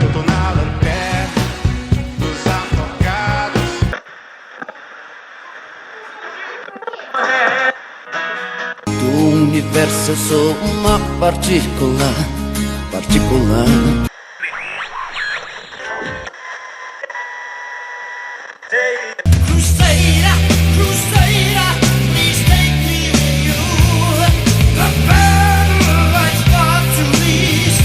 Eu tô na lanterna dos afogados. Do universo eu sou uma partícula. Crusader, please take me with you. The battle lights far too east.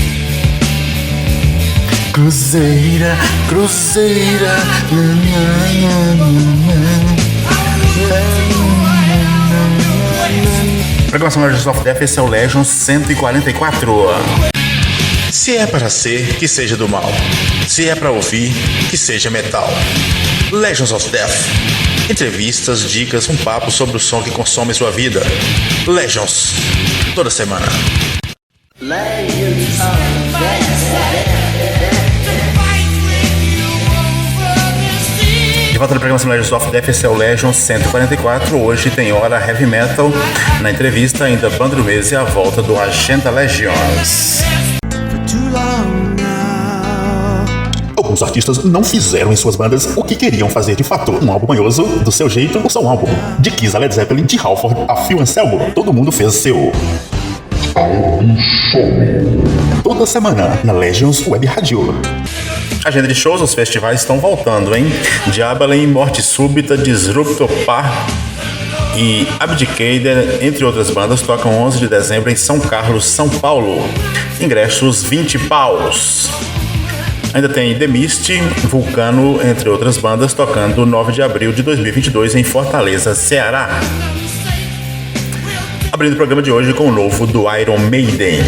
Cruzeira. Programação Legends of Death, esse é o Legends 144. Se é para ser, que seja do mal. Se é para ouvir, que seja metal. Legends of Death. Entrevistas, dicas, um papo sobre o som que consome sua vida. Legends. Toda semana. De volta na programação Legends of Death, esse é o Legends 144. Hoje tem hora heavy metal. Na entrevista, ainda Band do Mês e a volta do Agenda Legions. Alguns artistas não fizeram em suas bandas o que queriam fazer de fato. Um álbum manhoso, do seu jeito, o seu álbum. De Kiss a Led Zeppelin, de Halford a Phil Anselmo, todo mundo fez seu álbum solo. Toda semana, na Legends Web Radio. Agenda de shows, os festivais estão voltando, hein? Diabolin, Morte Súbita, Disruptor Par e Abdicated, entre outras bandas, tocam 11 de dezembro em São Carlos, São Paulo. Ingressos 20 paus. Ainda tem The Mist, Vulcano, entre outras bandas, tocando 9 de abril de 2022 em Fortaleza, Ceará. Abrindo o programa de hoje com o novo do Iron Maiden.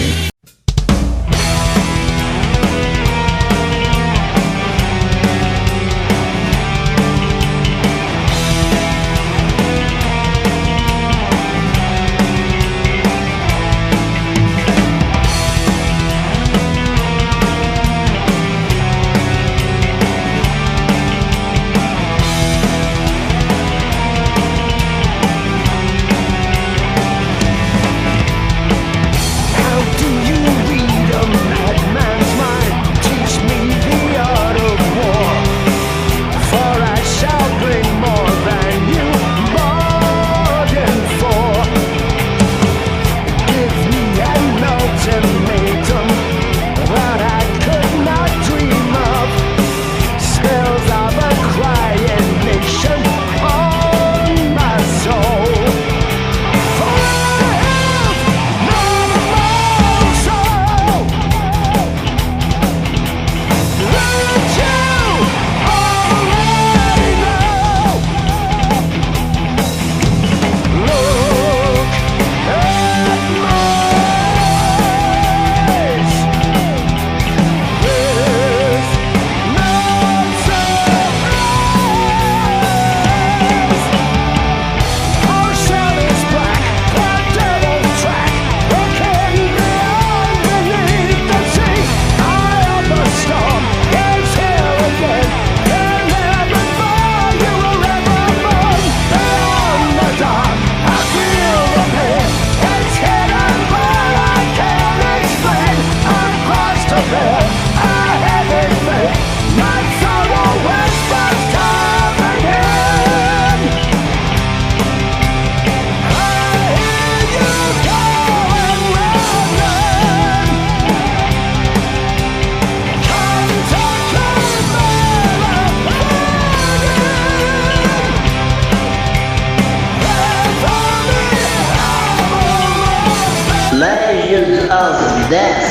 Legends of Death.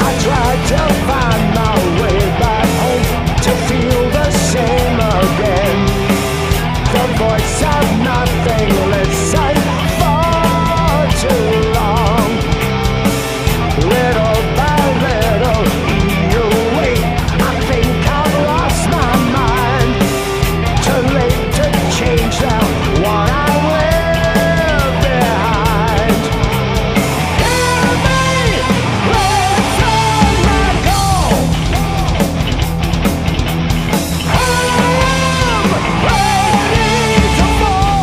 I tried to find my way back home to feel the same again. The voice of nothing listened for too long. Little by little, you wait. I think I've lost my mind. Too late to change now what I leave behind. Hear me, listen, let go. I am ready to fall.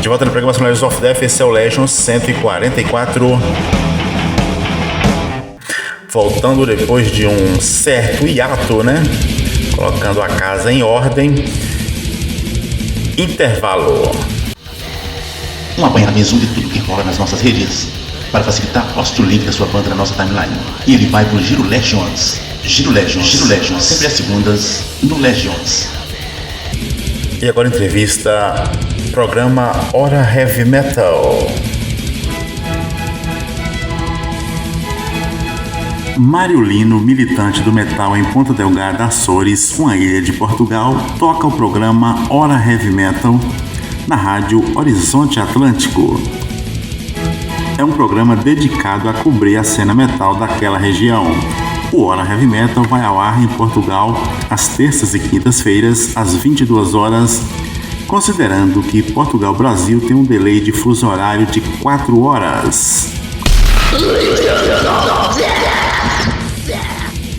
De volta na programação Legends of Death, esse é o Legends 144. Voltando depois de um certo hiato, né? Colocando a casa em ordem. Intervalo. Um apanhado de tudo que rola nas nossas redes. Para facilitar, poste o link da sua banda na nossa timeline. E ele vai pro Giro Legends. Giro Legends, sempre às segundas no Legends. E agora entrevista, programa Hora Heavy Metal. Mário Lino, militante do metal em Ponta Delgada, Açores, uma ilha de Portugal, toca o programa Hora Heavy Metal na rádio Horizonte Atlântico. É um programa dedicado a cobrir a cena metal daquela região. O Hora Heavy Metal vai ao ar em Portugal às terças e quintas-feiras, às 22 horas, considerando que Portugal-Brasil tem um delay de fuso horário de 4 horas.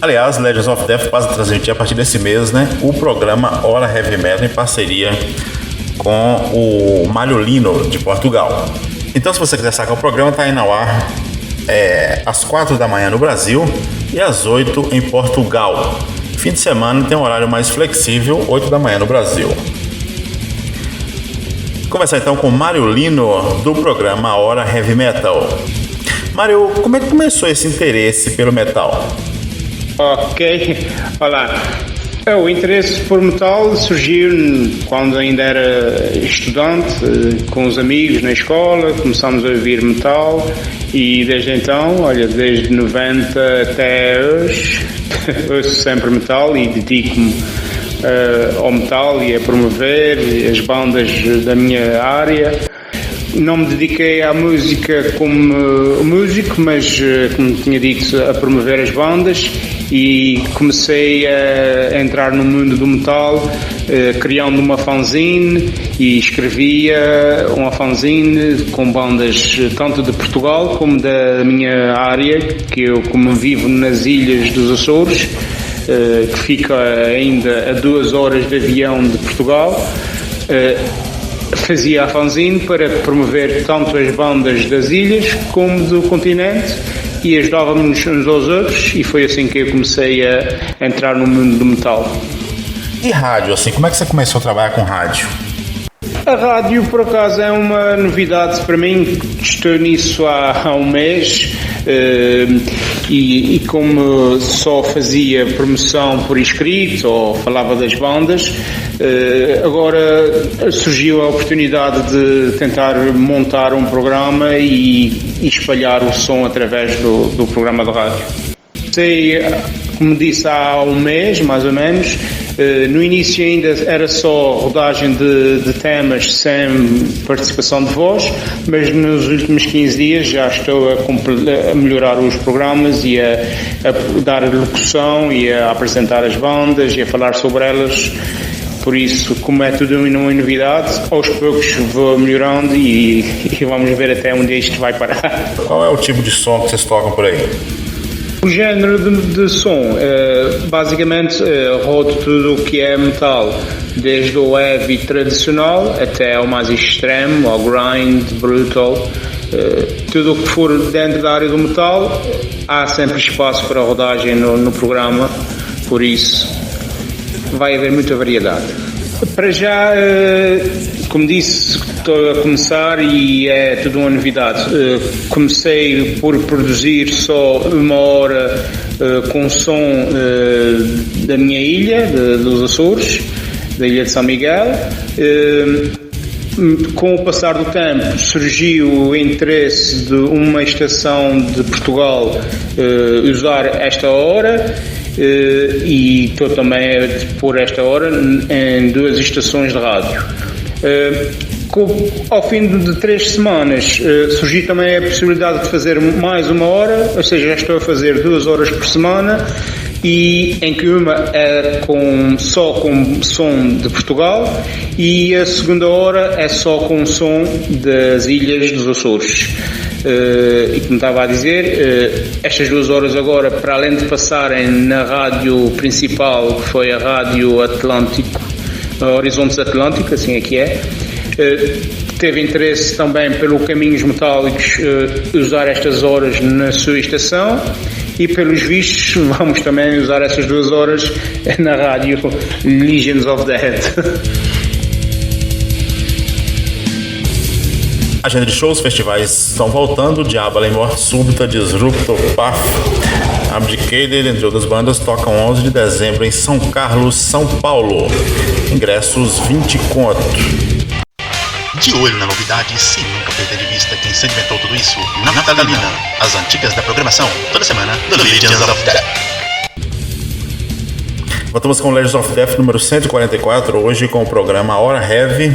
Aliás, Legends of Death passa a transmitir a partir desse mês, né, o programa Hora Heavy Metal em parceria com o Mário Lino de Portugal. Então, se você quiser sacar o programa, tá aí no ar às 4 da manhã no Brasil e às 8 em Portugal. Fim de semana tem um horário mais flexível, 8 da manhã no Brasil. Vou conversar então com o Mário Lino do programa Hora Heavy Metal. Mário, como é que começou esse interesse pelo metal? Ok, olá. O interesse por metal surgiu quando ainda era estudante, com os amigos na escola, começámos a ouvir metal e desde então, olha, desde 90 até hoje, ouço sempre metal e dedico-me ao metal e a promover as bandas da minha área. Não me dediquei à música como músico, mas, como tinha dito, a promover as bandas e comecei a entrar no mundo do metal, criando uma fanzine e escrevia uma fanzine com bandas tanto de Portugal como da minha área, que eu, como vivo nas ilhas dos Açores, que fica ainda a 2 horas de avião de Portugal, fazia a fanzine para promover tanto as bandas das ilhas como do continente e ajudávamos uns aos outros, e foi assim que eu comecei a entrar no mundo do metal. E rádio, assim, como é que você começou a trabalhar com rádio? A rádio, por acaso, é uma novidade para mim. Estou nisso há um mês e como só fazia promoção por escrito ou falava das bandas, agora surgiu a oportunidade de tentar montar um programa e espalhar o som através do programa de rádio. Sei, como disse, há um mês, mais ou menos. No início ainda era só rodagem de temas sem participação de voz, mas nos últimos 15 dias já estou a melhorar os programas e a dar locução e a apresentar as bandas e a falar sobre elas. Por isso, como é tudo uma novidade, aos poucos vou melhorando e vamos ver até onde isto vai parar. Qual é o tipo de som que vocês tocam por aí? O género de som, basicamente, rodo tudo o que é metal, desde o heavy tradicional até ao mais extremo, ao grind, brutal. Tudo o que for dentro da área do metal, há sempre espaço para rodagem no programa, por isso vai haver muita variedade. Para já, como disse, estou a começar e é tudo uma novidade. Comecei por produzir só 1 hora com som da minha ilha, dos Açores, da ilha de São Miguel. Com o passar do tempo surgiu o interesse de uma estação de Portugal usar esta hora, e estou também a pôr esta hora em 2 estações de rádio. Ao fim de 3 semanas surgiu também a possibilidade de fazer mais 1 hora, ou seja, já estou a fazer 2 horas por semana, e em que uma é só com som de Portugal e a segunda hora é só com som das ilhas dos Açores. E como estava a dizer, estas 2 horas agora, para além de passarem na rádio principal, que foi a Rádio Atlântico, Horizontes Atlântico, assim é que é, teve interesse também pelo Caminhos Metálicos usar estas horas na sua estação, e pelos vistos vamos também usar essas 2 horas na rádio Legions of Dead. A agenda de shows, festivais estão voltando. Diablo em Morte Súbita, Disruptor, Path, Abdicated, entre outras bandas, tocam 11 de dezembro em São Carlos, São Paulo. Ingressos 20 conto. De olho na novidade, sem nunca perder de vista quem sedimentou tudo isso, Natalina, as antigas da programação, toda semana, do Legions of Death. Voltamos com Legends of Death número 144, hoje com o programa Hora Heavy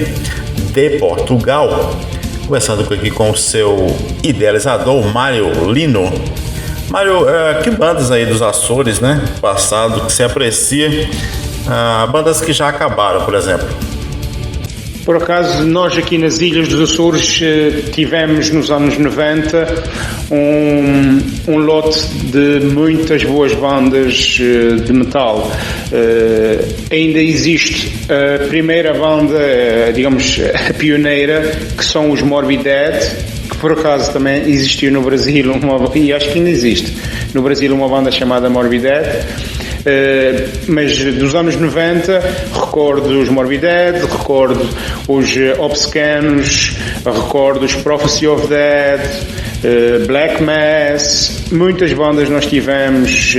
de Portugal. Conversando aqui com o seu idealizador, Mário Lino. Mário, que bandas aí dos Açores, né, passado, que você aprecia? Bandas que já acabaram, por exemplo. Por acaso, nós aqui nas Ilhas dos Açores tivemos nos anos 90 um lote de muitas boas bandas de metal. Ainda existe a primeira banda, digamos, a pioneira, que são os Morbid Dead, que por acaso também existiu no Brasil, e acho que ainda existe, no Brasil uma banda chamada Morbid Dead. Mas dos anos 90 recordo os Morbid Dead, recordo os Obscanos, recordo os Prophecy of Dead, Black Mass, muitas bandas nós tivemos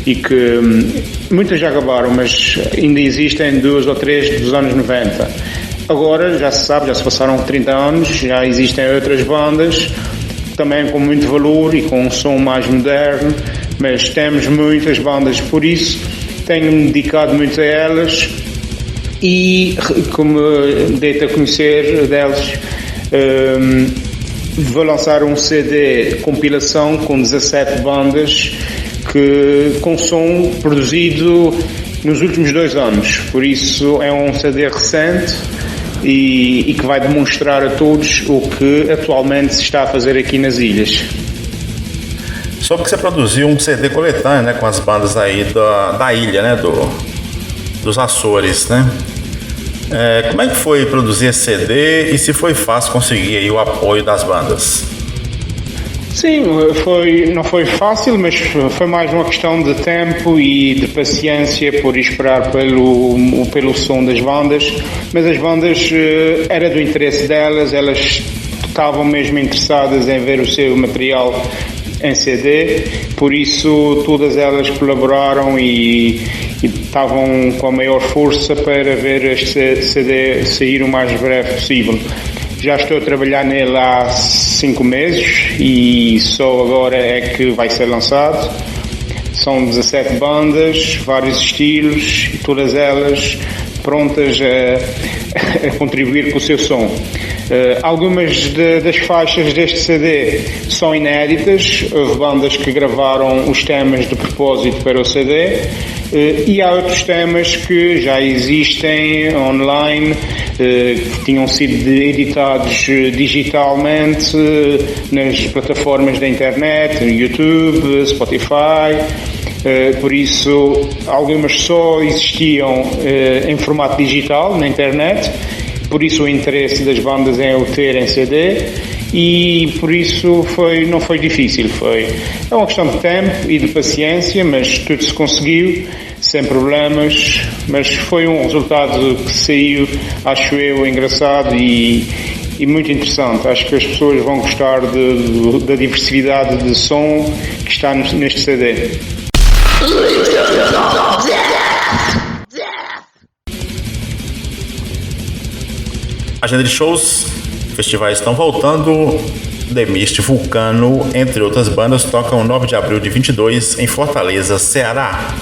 e que muitas já acabaram, mas ainda existem 2 ou 3 dos anos 90. Agora já se sabe, já se passaram 30 anos, já existem outras bandas também com muito valor e com um som mais moderno, mas temos muitas bandas, por isso tenho-me dedicado muito a elas e, como dei-te a conhecer delas, vou lançar um CD compilação com 17 bandas com som produzido nos últimos 2 anos, por isso é um CD recente e que vai demonstrar a todos o que atualmente se está a fazer aqui nas ilhas. Soube que você produziu um CD coletâneo, né, com as bandas aí da ilha, né, dos Açores, né? Como é que foi produzir esse CD e se foi fácil conseguir aí o apoio das bandas? Sim, não foi fácil, mas foi mais uma questão de tempo e de paciência por esperar pelo som das bandas, mas as bandas era do interesse delas, elas estavam mesmo interessadas em ver o seu material em CD, por isso todas elas colaboraram e estavam com a maior força para ver este CD sair o mais breve possível. Já estou a trabalhar nele há 5 meses e só agora é que vai ser lançado. São 17 bandas, vários estilos, e todas elas prontas a contribuir com o seu som. Algumas das faixas deste CD são inéditas, houve bandas que gravaram os temas de propósito para o CD, e há outros temas que já existem online, que tinham sido editados digitalmente nas plataformas da internet, YouTube, Spotify. Por isso, algumas só existiam em formato digital na internet, por isso o interesse das bandas em o ter em CD, e por isso não foi difícil. É uma questão de tempo e de paciência, mas tudo se conseguiu sem problemas, mas foi um resultado que saiu, acho eu, engraçado e muito interessante. Acho que as pessoas vão gostar da diversidade de som que está neste CD. Agenda de shows, festivais estão voltando. The Mist, Vulcano, entre outras bandas, tocam 9 de abril de 22 em Fortaleza, Ceará.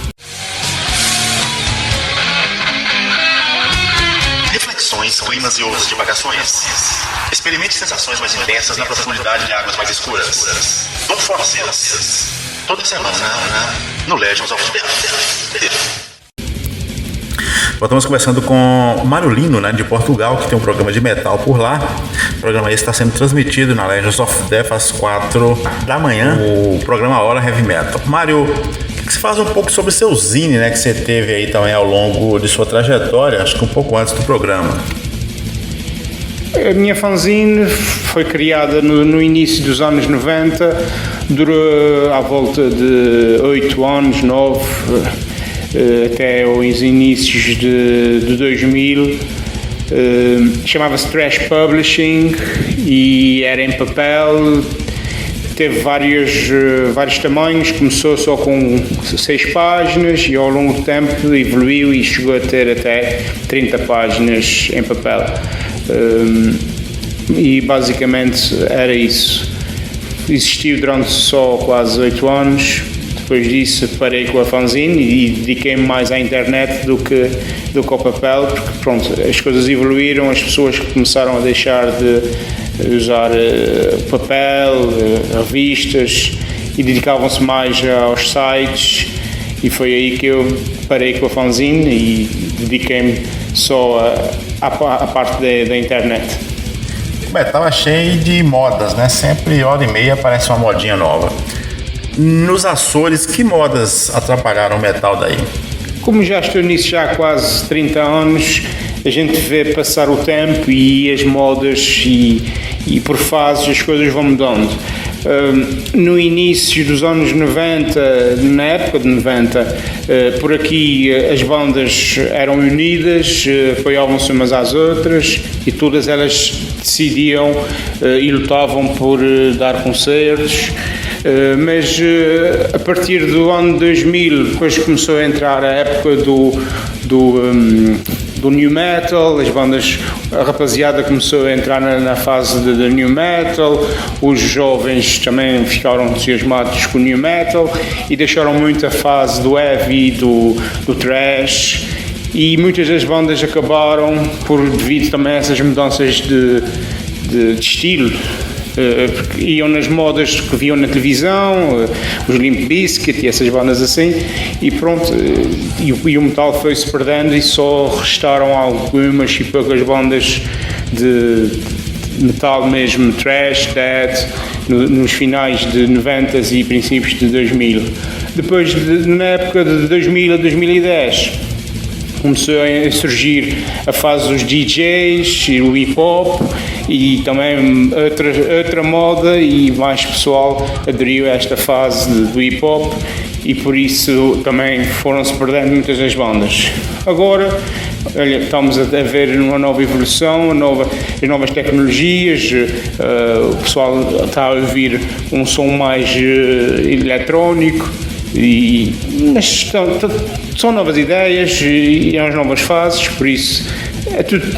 Reflexões, climas e outras divagações. Experimente sensações mais intensas na profundidade de águas mais escuras. Dom Forces. Toda semana no Legends of Death. Estamos conversando com Mário Lino, né, de Portugal, que tem um programa de metal por lá. O programa esse está sendo transmitido na Legends of Death às 4 da manhã, o programa Hora Heavy Metal. Mário, que você fala um pouco sobre seu zine, né, que você teve aí também ao longo de sua trajetória, acho que um pouco antes do programa. A minha fanzine foi criada no início dos anos 90, durou à volta de 8 anos, 9, até os inícios de 2000. Chamava-se Trash Publishing e era em papel. Teve vários tamanhos, começou só com 6 páginas e ao longo do tempo evoluiu e chegou a ter até 30 páginas em papel. E basicamente era isso. Existiu durante só quase 8 anos. Depois disso parei com a fanzine e dediquei-me mais à internet do que ao papel, porque pronto, as coisas evoluíram, as pessoas começaram a deixar de usar papel, revistas e dedicavam-se mais aos sites, e foi aí que eu parei com a fanzine e dediquei-me só à parte da internet. O metal é cheio de modas, né? Sempre hora e meia aparece uma modinha nova. Nos Açores, que modas atrapalharam o metal daí? Como já estou nisso já há quase 30 anos, a gente vê passar o tempo e as modas e por fases as coisas vão mudando. No início dos anos 90, na época de 90, por aqui as bandas eram unidas, apoiavam-se umas às outras e todas elas decidiam e lutavam por dar concertos. Mas a partir do ano 2000 depois começou a entrar a época do new metal, a rapaziada começou a entrar na fase de new metal, os jovens também ficaram entusiasmados com o new metal e deixaram muito a fase do heavy, do thrash, e muitas das bandas acabaram devido também a essas mudanças de estilo. Porque iam nas modas que viam na televisão, os Limp Bizkit e essas bandas assim, e pronto, e o metal foi-se perdendo e só restaram algumas e poucas bandas de metal mesmo, thrash, death, nos finais de 90 e princípios de 2000. Depois, na época de 2000 a 2010, começou a surgir a fase dos DJs e o hip-hop, e também outra moda, e mais pessoal aderiu a esta fase do hip-hop, e por isso também foram-se perdendo muitas das bandas. Agora, olha, estamos a ver uma nova evolução, as novas tecnologias, o pessoal está a ouvir um som mais eletrónico, mas são novas ideias e as novas fases, por isso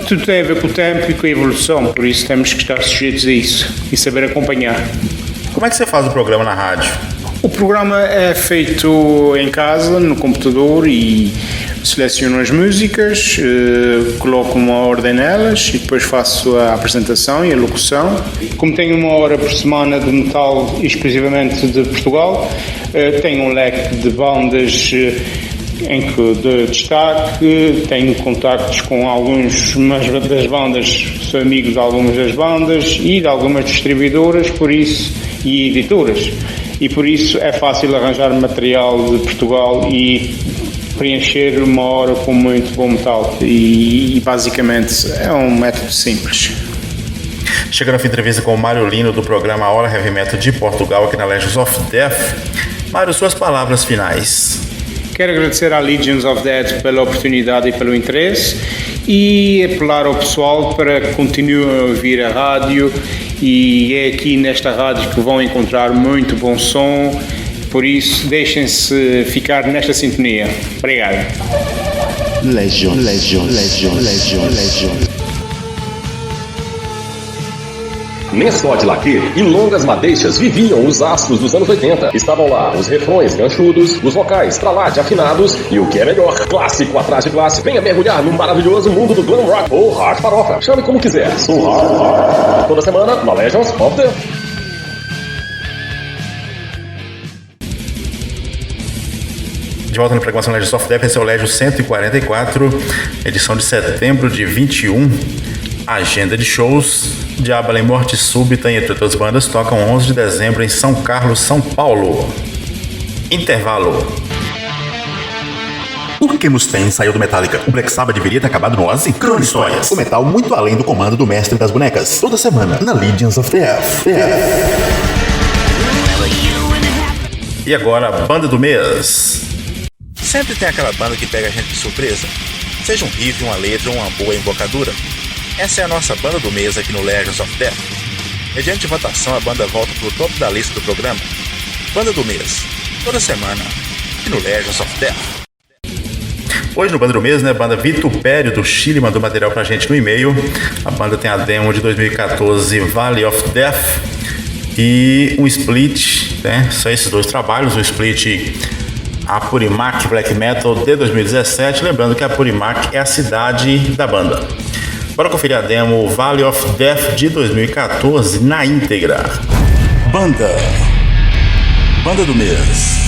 tudo tem a ver com o tempo e com a evolução, por isso temos que estar sujeitos a isso e saber acompanhar. Como é que você faz o programa na rádio? O programa é feito em casa, no computador, e seleciono as músicas, coloco uma ordem nelas e depois faço a apresentação e a locução. Como tenho uma hora por semana de metal exclusivamente de Portugal, tenho um leque de bandas em que de destaque, tenho contactos com algumas das bandas, sou amigo de algumas das bandas e de algumas distribuidoras, por isso, e editoras, e por isso é fácil arranjar material de Portugal e preencher uma hora com muito bom metal, e basicamente é um método simples. Chegando a fim de entrevista com o Mário Lino do programa Hora Heavy Metal de Portugal aqui na Legions of Death. Mário, suas palavras finais. Quero agradecer à Legions of Death pela oportunidade e pelo interesse, e apelar ao pessoal para que continuem a ouvir a rádio, e é aqui nesta rádio que vão encontrar muito bom som, por isso deixem-se ficar nesta sintonia. Obrigado. Legion. Mensote Laque e longas madeixas viviam os astros dos anos 80. Estavam lá os refrões ganchudos, os vocais pra lá de afinados e o que é melhor, clássico atrás de clássico. Venha mergulhar no maravilhoso mundo do glam rock ou hard farofa. Chame como quiser. Sou hard rock. Toda semana na Legions of Death. De volta na programação Legions of Death, esse é o Legio 144, edição de setembro de 21. Agenda de shows: Diablo em Morte Súbita, entre outras bandas, tocam 11 de dezembro em São Carlos, São Paulo. Intervalo. Por que Mustaine saiu do Metallica? O Black Sabbath deveria ter acabado no Ozzy? Crônicas Histórias. O metal muito além do comando do mestre das bonecas. Toda semana, na Legions of Death. E agora, a banda do mês. Sempre tem aquela banda que pega a gente de surpresa. Seja um riff, uma letra ou uma boa embocadura. Essa é a nossa banda do mês aqui no Legends of Death. Mediante votação, a banda volta pro topo da lista do programa. Banda do mês. Toda semana, aqui no Legends of Death. Hoje no Banda do Mês, né, banda Vitupério do Chile mandou material pra gente no e-mail. A banda tem a demo de 2014, Valley of Death, e um split, né, são esses dois trabalhos, o split Apurimac Black Metal de 2017, lembrando que Apurimac é a cidade da banda. Bora conferir a demo Valley of Death de 2014 na íntegra. Banda do Mês.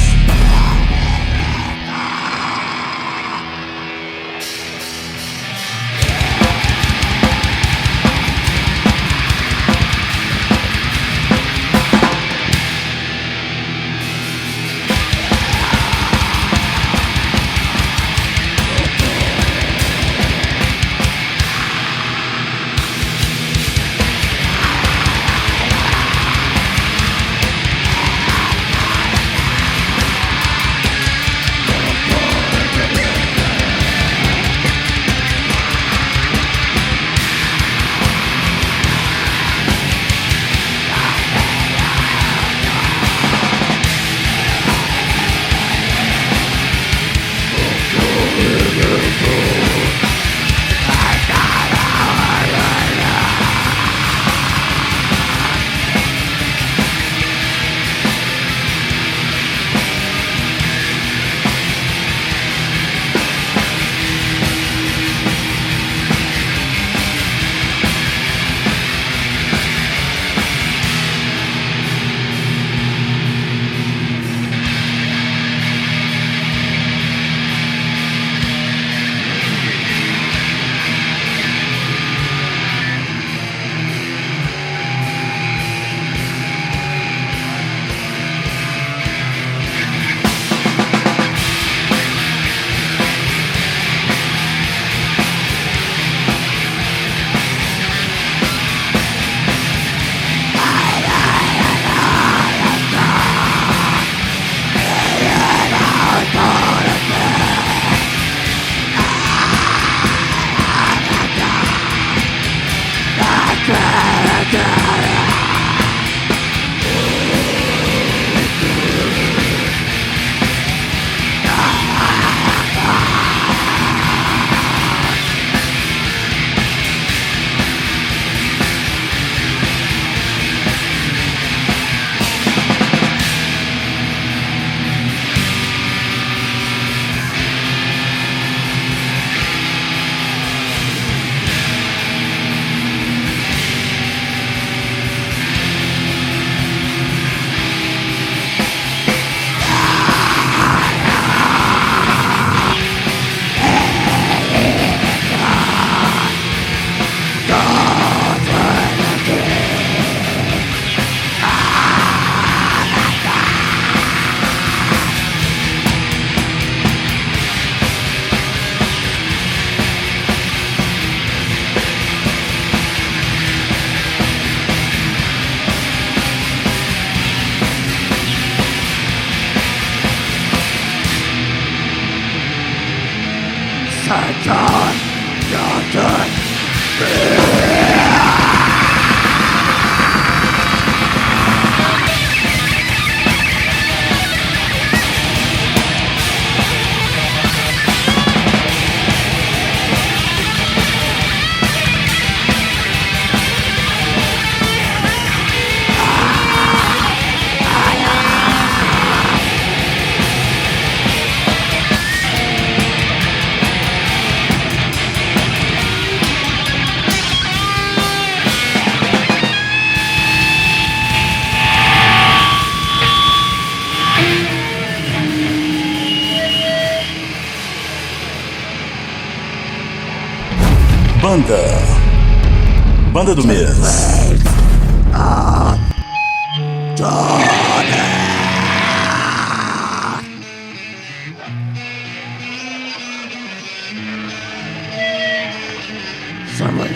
Banda do Mês.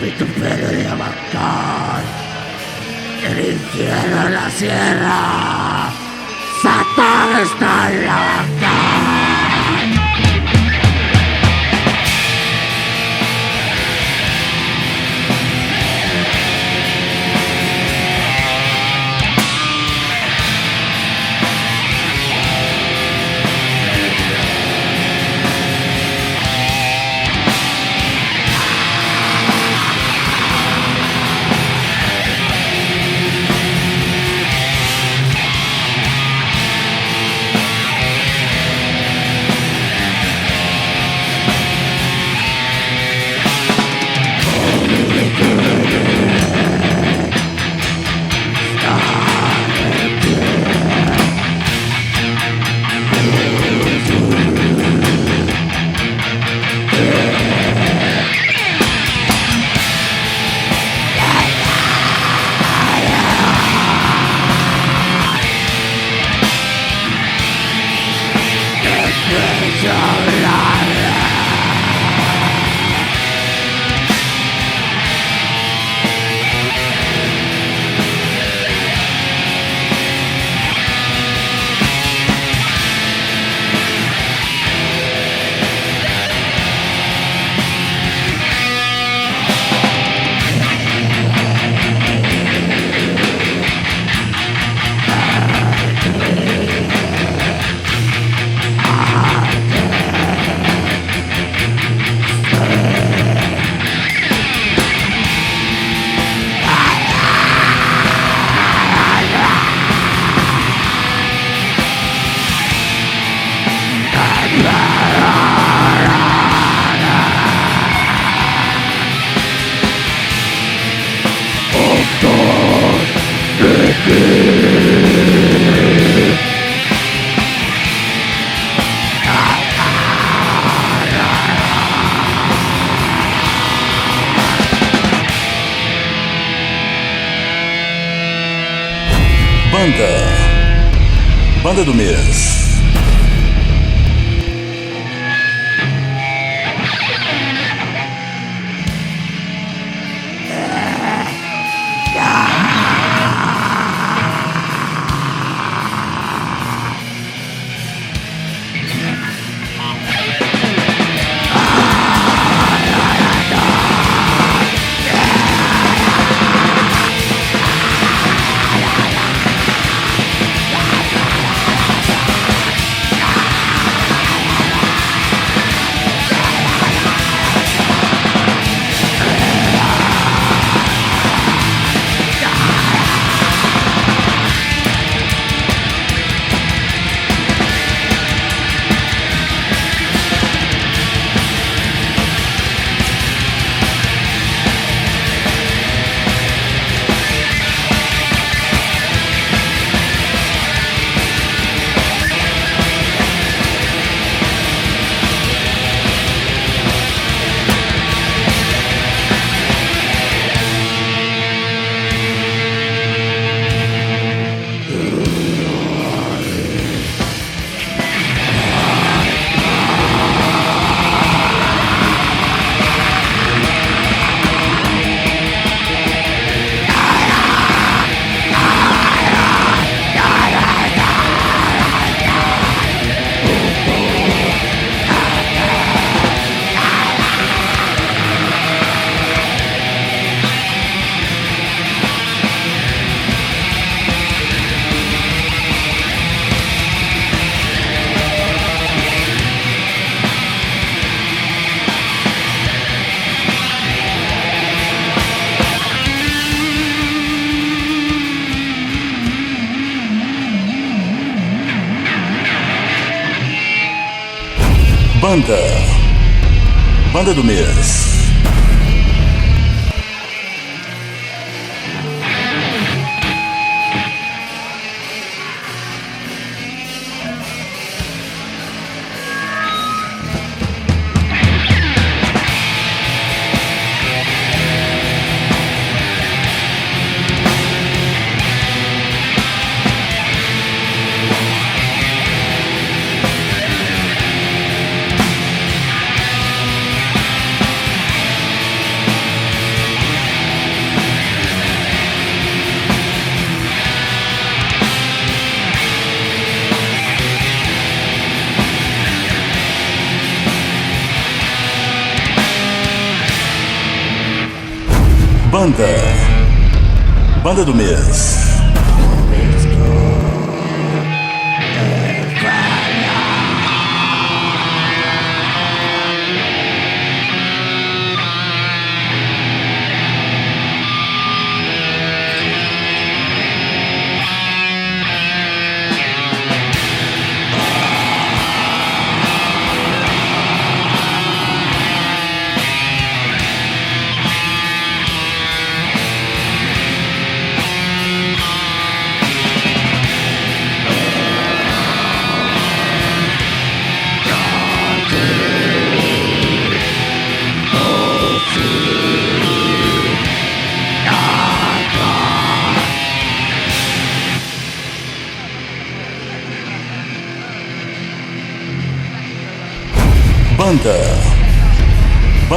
vitupero de Abacar. El infierno en la sierra. Satán está en la Abacar. Banda do mês. Banda do mês. Banda do mês.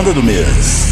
Banda do mês.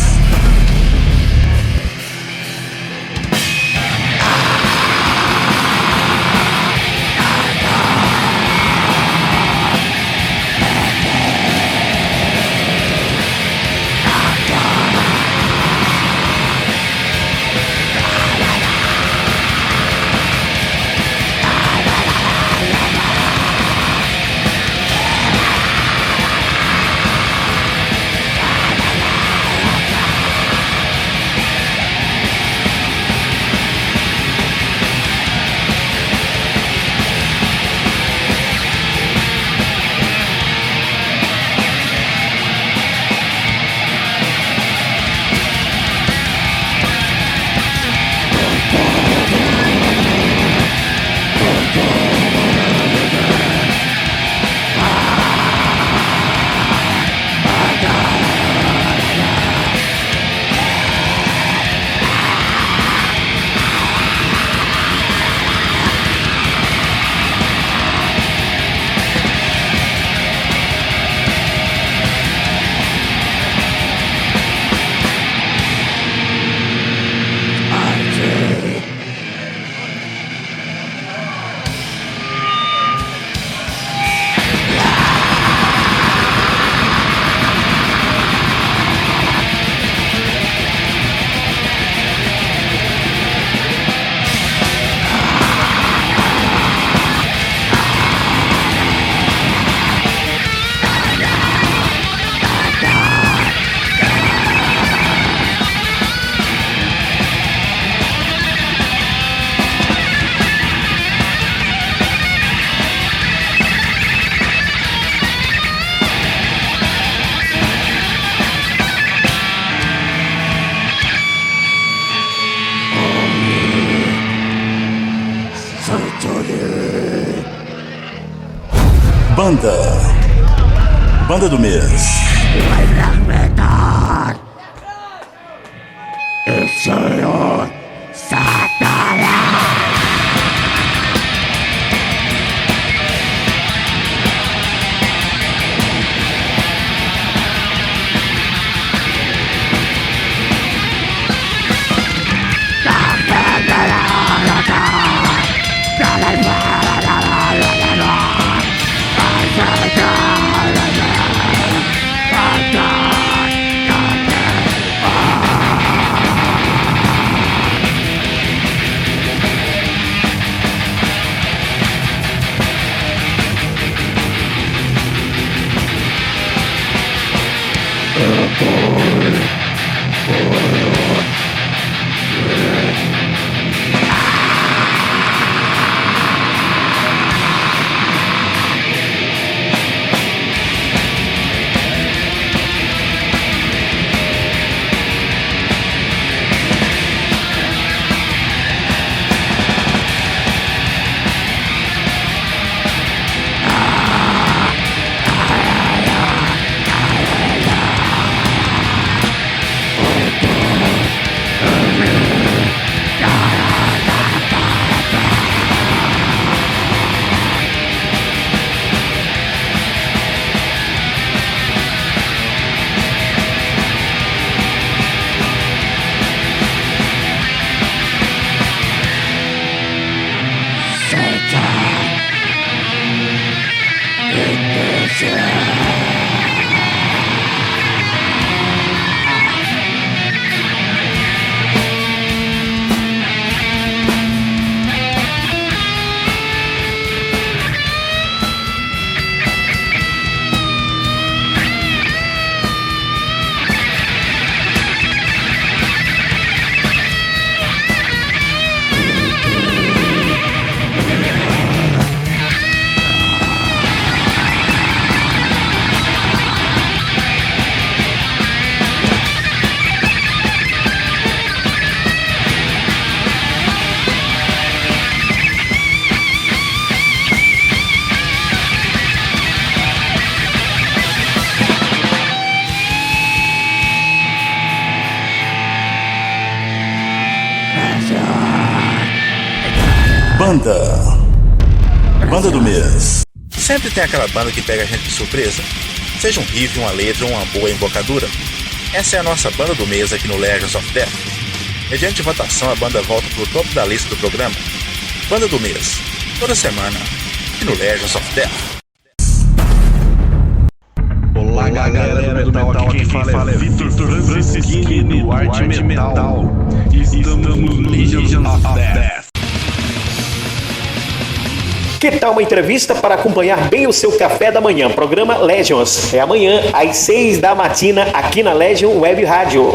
Banda do mês. Banda do mês. Sempre tem aquela banda que pega a gente de surpresa. Seja um riff, uma letra ou uma boa embocadura. Essa é a nossa banda do mês aqui no Legends of Death. Mediante votação, a banda volta pro topo da lista do programa. Banda do mês, toda semana, aqui no Legends of Death. Olá galera do metal, aqui quem fala é Vitor Francisquini do Arte Metal. Estamos no Legends of Death. Que tal uma entrevista para acompanhar bem o seu café da manhã? Programa Legends. É amanhã às 6 da matina aqui na Legion Web Rádio.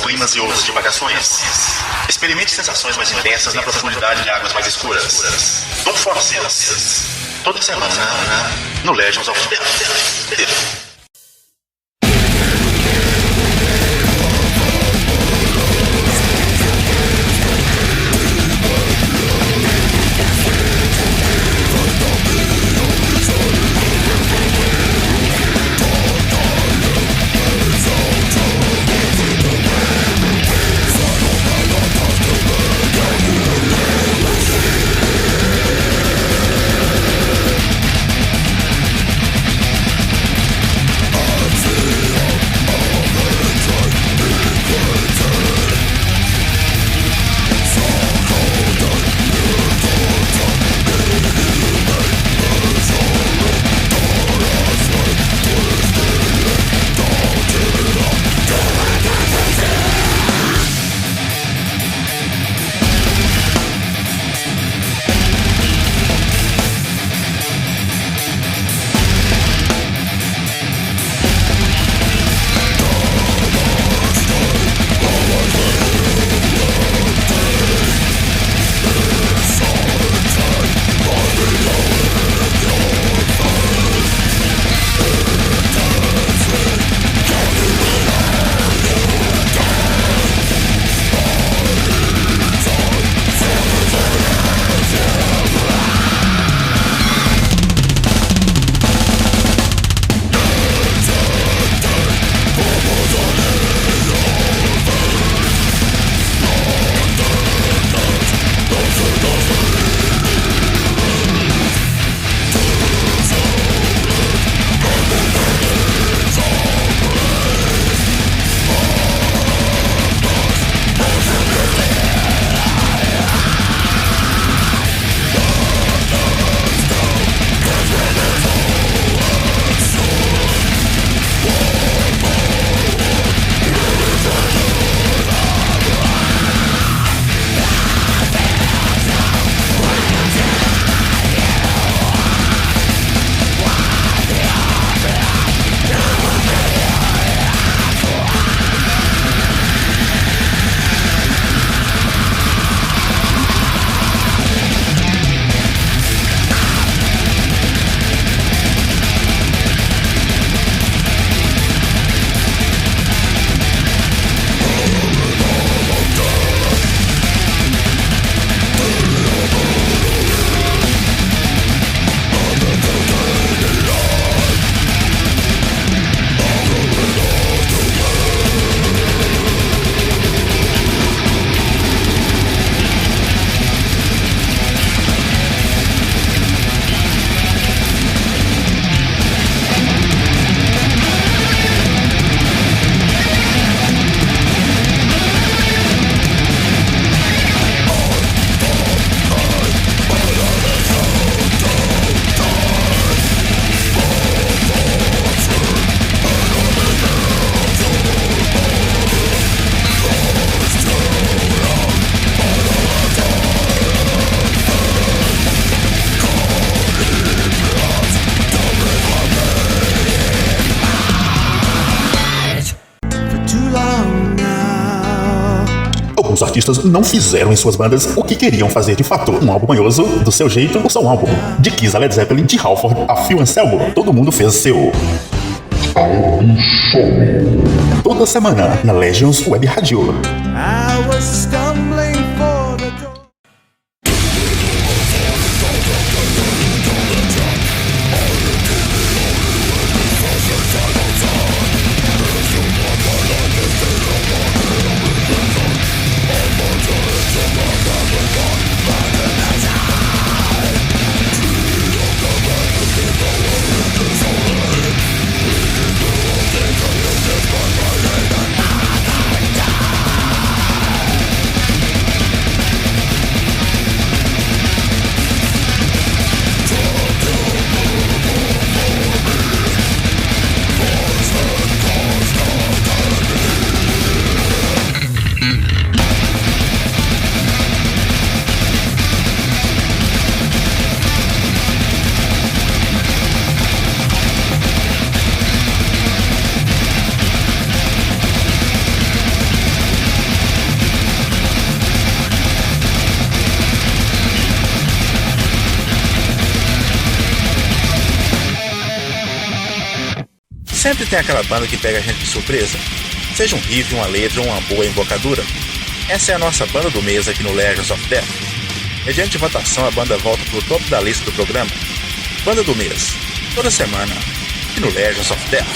climas e outras divagações. Experimente sensações mais intensas na profundidade de águas mais escuras. Don't Forces. Toda semana no Legends of Death. Alguns artistas não fizeram em suas bandas o que queriam fazer de fato. Um álbum manhoso, do seu jeito, o seu álbum. De Kiss a Led Zeppelin, de Halford a Phil Anselmo, todo mundo fez seu álbum solo. Toda semana, na Legends Web Radio. I was stumbling for the door. Sempre tem aquela banda que pega a gente de surpresa. Seja um riff, uma letra ou uma boa embocadura. Essa é a nossa banda do mês aqui no Legends of Death. Mediante votação, a banda volta pro topo da lista do programa. Banda do mês, toda semana, aqui no Legends of Death.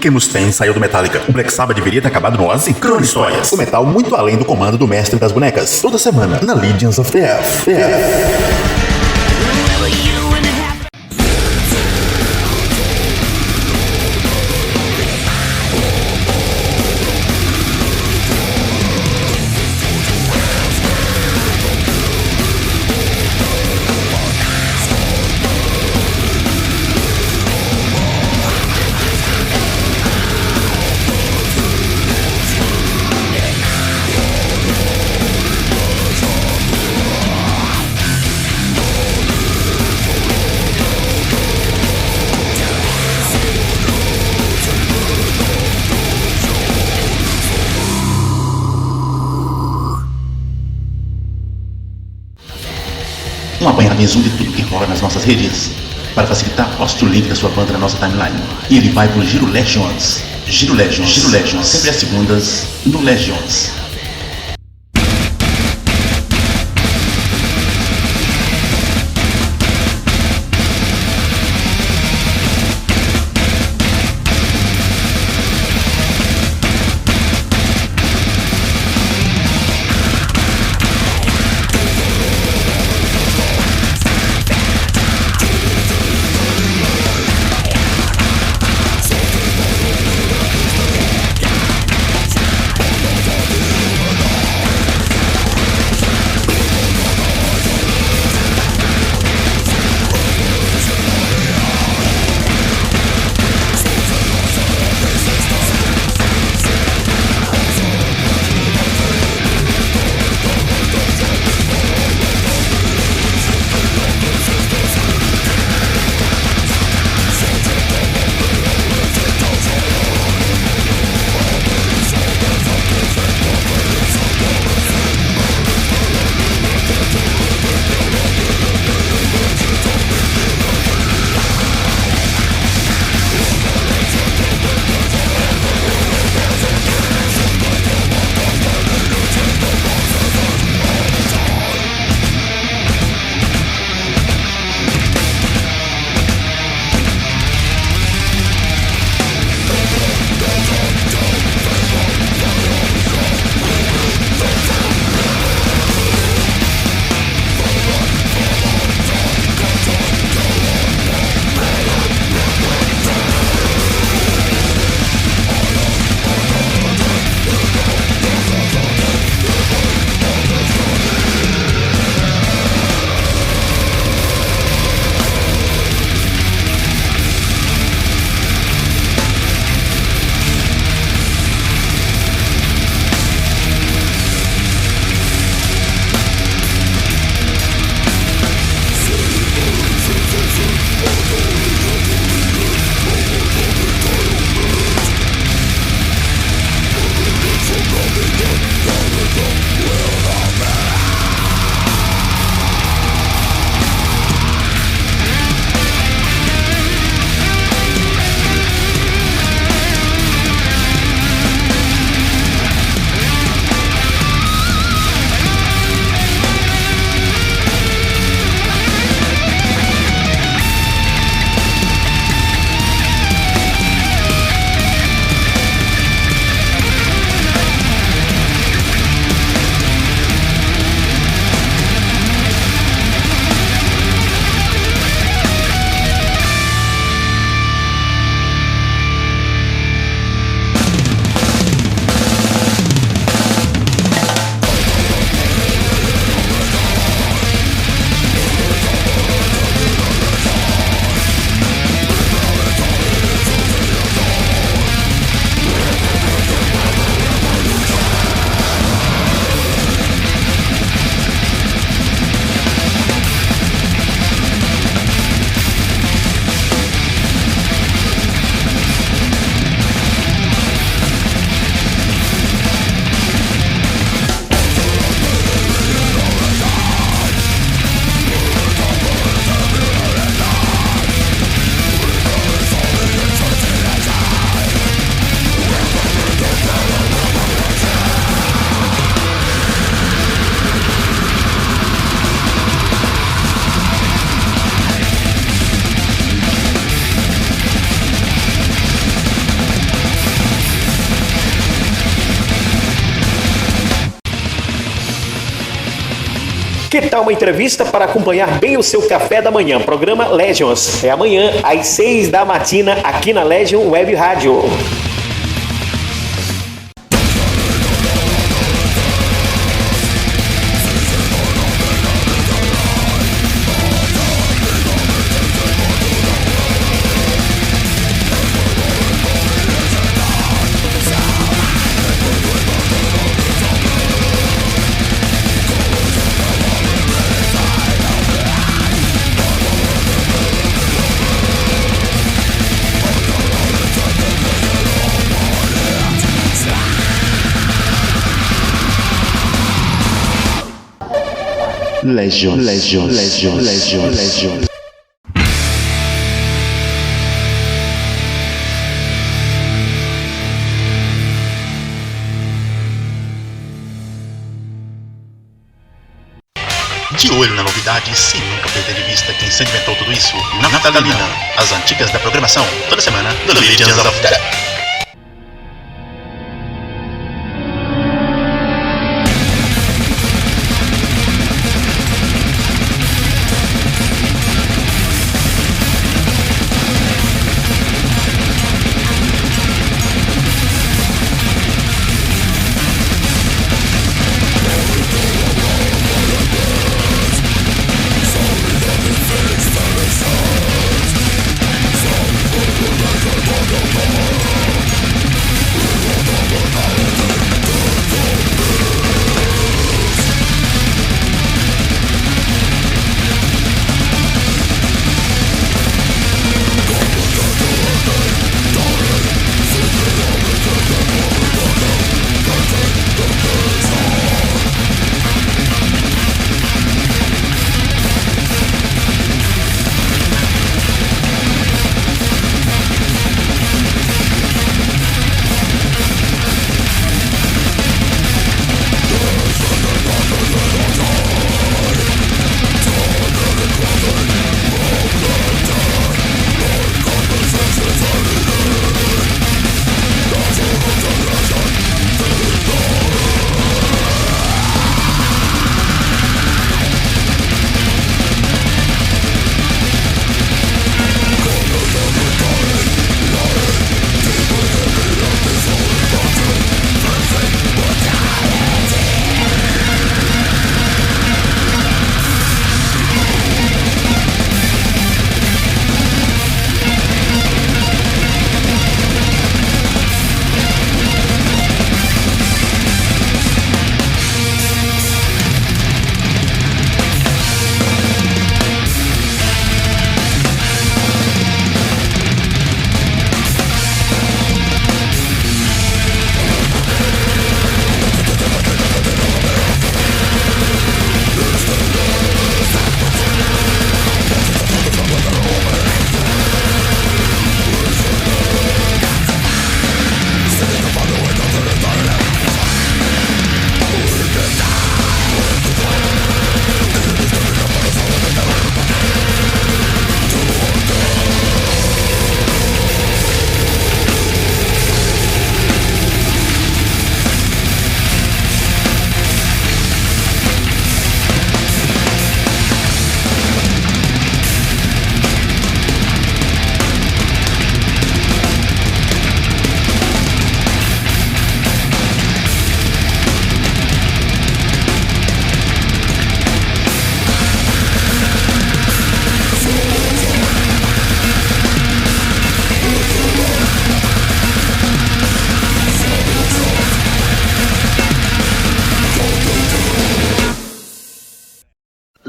Por que Mustaine saiu do Metallica? O Black Sabbath deveria ter acabado no Ozzy? Crônica Histórias. O metal muito além do comando do mestre das bonecas. Toda semana, na Legends of Death. Um apanhado em zoom de tudo que rola nas nossas redes. Para facilitar, poste o link da sua banda na nossa timeline. E ele vai pro Giro Legends. Giro Legends, sempre às segundas, no Legends. Que tal uma entrevista para acompanhar bem o seu café da manhã? Programa Legends. É amanhã às 6 da matina aqui na Legion Web Rádio. Legion. De olho na novidade, sem nunca perder de vista quem sedimentou tudo isso. Natalina, as antigas da programação, toda semana, no Legends of Death.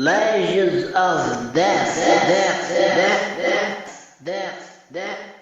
Legends of Death.